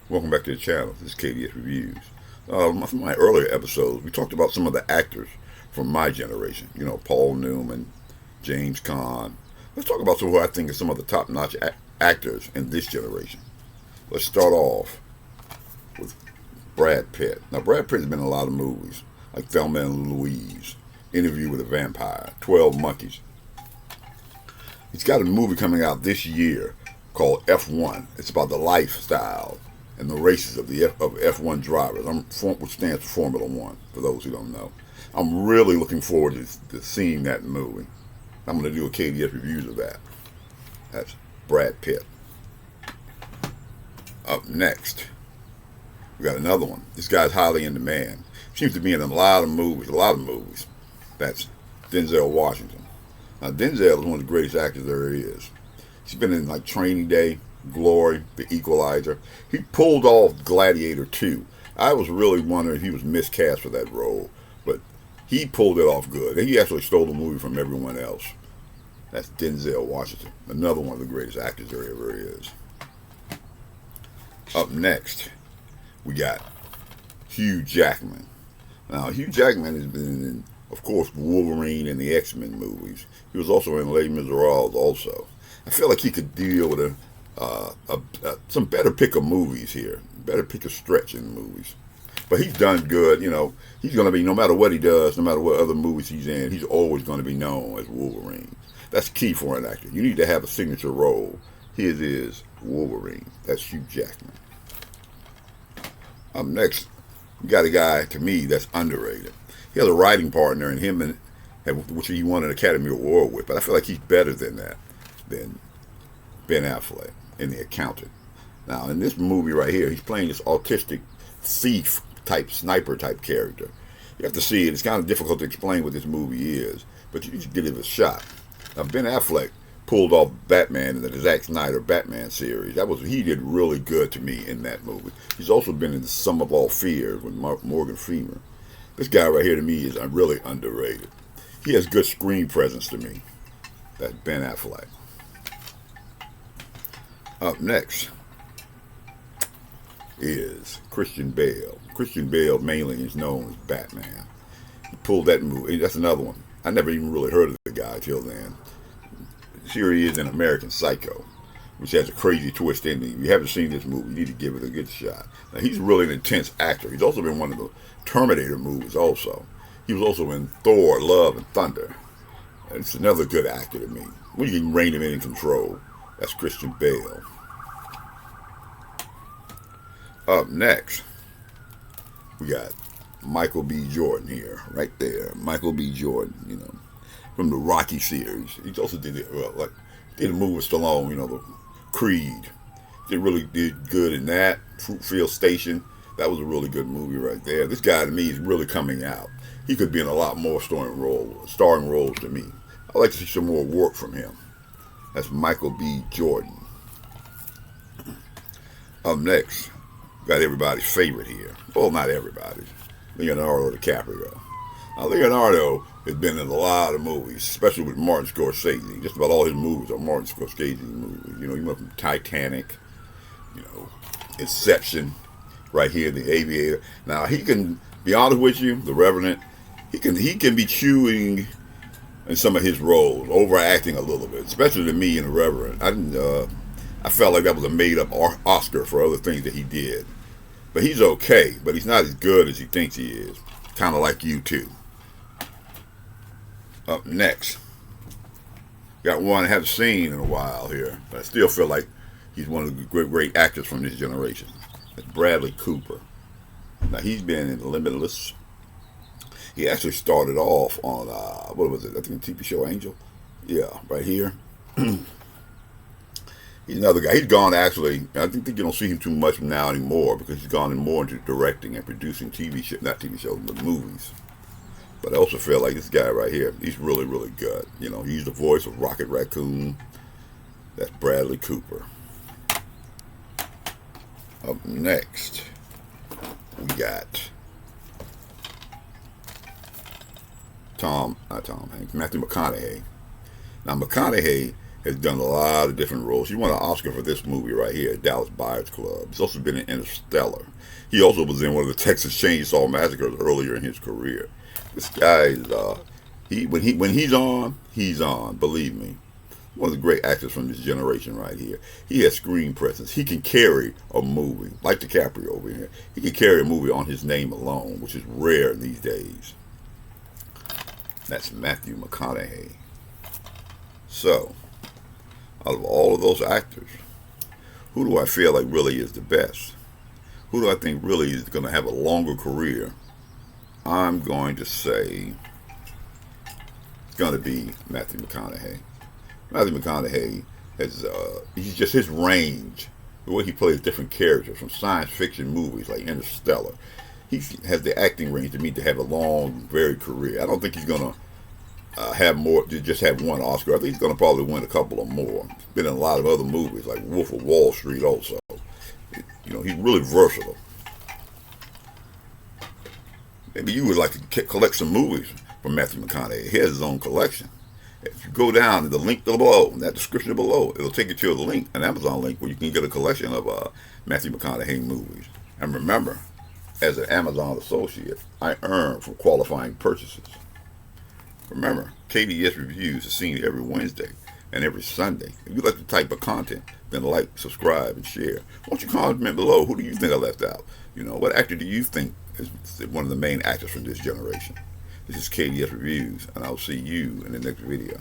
Welcome back to the channel. This is KDS Reviews. From my earlier episodes, we talked about some of the actors from my generation. You know, Paul Newman, James Caan. Let's talk about some who I think are some of the top-notch actors in this generation. Let's start off with Brad Pitt. Now, Brad Pitt has been in a lot of movies, like Thelma and Louise, Interview with a Vampire, 12 Monkeys. He's got a movie coming out this year called F1. It's about the lifestyle and the races of the F1 drivers, which stands for Formula One, for those who don't know. I'm really looking forward to seeing that movie. I'm going to do a KDS reviews of that. That's Brad Pitt. Up next, we got another one. This guy's highly in demand. Seems to be in a lot of movies. That's Denzel Washington. Now, Denzel is one of the greatest actors there is. He's been in like Training Day, Glory, The Equalizer. He pulled off Gladiator 2. I was really wondering if he was miscast for that role, but he pulled it off good. And he actually stole the movie from everyone else. That's Denzel Washington, another one of the greatest actors there ever is. Up next, we got Hugh Jackman. Now, Hugh Jackman has been in, of course, Wolverine and the X-Men movies. He was also in Les Miserables also. I feel like he could deal with some better pick of movies here. Better pick a stretch in movies. But he's done good, you know. He's going to be, no matter what he does, no matter what other movies he's in, he's always going to be known as Wolverine. That's key for an actor. You need to have a signature role. His is Wolverine. That's Hugh Jackman. Up next, we got a guy, to me, that's underrated. He has a writing partner in him, which he won an Academy Award with, but I feel like he's better than that, than Ben Affleck in The Accountant. Now, in this movie right here, he's playing this autistic thief type, sniper type character. You have to see it. It's kind of difficult to explain what this movie is, but you should give it a shot. Now, Ben Affleck pulled off Batman in the Zack Snyder Batman series. He did really good to me in that movie. He's also been in The Sum of All Fears with Morgan Freeman. This guy right here to me is really underrated. He has good screen presence to me. That's Ben Affleck. Up next is Christian Bale. Christian Bale mainly is known as Batman. He pulled that movie. That's another one. I never even really heard of the guy till then. Here he is in American Psycho, which has a crazy twist ending. If you haven't seen this movie, you need to give it a good shot. Now, he's really an intense actor. He's also been in one of the Terminator movies also. He was also in Thor, Love, and Thunder. And it's another good actor to me. When you can rein him in control, that's Christian Bale. Up next, we got Michael B. Jordan here, right there. Michael B. Jordan, you know, from the Rocky series. He also did a movie with Stallone, you know, the Creed. Did good in that. Fruitfield Station. That was a really good movie right there. This guy to me is really coming out. He could be in a lot more starring roles to me. I'd like to see some more work from him. That's Michael B. Jordan. Up next, got everybody's favorite here. Well, not everybody's. Leonardo DiCaprio. Now, Leonardo has been in a lot of movies, especially with Martin Scorsese. Just about all his movies are Martin Scorsese movies. You know, he went from Titanic, you know, Inception, right here, The Aviator. Now, he can be honest with you, The Revenant, he can be chewing in some of his roles, overacting a little bit, especially to me in The Revenant. I felt like that was a made-up Oscar for other things that he did. But he's okay, but he's not as good as he thinks he is. Kind of like you, too. Up next, got one I haven't seen in a while here, but I still feel like he's one of the great actors from this generation. That's Bradley Cooper. Now, he's been in Limitless. He actually started off on, what was it? I think the TV show Angel. Yeah, right here. He's another guy. He's gone actually, I think you don't see him too much now anymore because he's gone more into directing and producing not TV shows, but movies. But I also feel like this guy right here, he's really, really good. You know, he's the voice of Rocket Raccoon. That's Bradley Cooper. Up next, we got Matthew McConaughey. Now, McConaughey Has done a lot of different roles. He won an Oscar for this movie right here, Dallas Buyers Club. He's also been in Interstellar. He also was in one of the Texas Chainsaw Massacres earlier in his career. This guy is when he's on, he's on. Believe me, one of the great actors from this generation right here. He has screen presence. He can carry a movie, like DiCaprio over here. He can carry a movie on his name alone, which is rare these days. That's Matthew McConaughey. So, out of all of those actors, who do I feel like really is the best? Who do I think really is going to have a longer career? I'm going to say it's going to be Matthew McConaughey. Matthew McConaughey has, he's just his range, the way he plays different characters from science fiction movies like Interstellar. He has the acting range to me to have a long, varied career. I don't think he's going to have more, to just have one Oscar. I think he's going to probably win a couple of more. He's been in a lot of other movies like Wolf of Wall Street also. You know, he's really versatile. Maybe you would like to collect some movies from Matthew McConaughey. He has his own collection. If you go down to the link below, in that description below, it'll take you to the link, an Amazon link, where you can get a collection of Matthew McConaughey movies. And remember, as an Amazon associate, I earn from qualifying purchases. Remember, KDS Reviews is seen every Wednesday and every Sunday. If you like the type of content, then like, subscribe, and share. Won't you comment below? Who do you think I left out? You know, what actor do you think is one of the main actors from this generation? This is KDS Reviews, and I'll see you in the next video.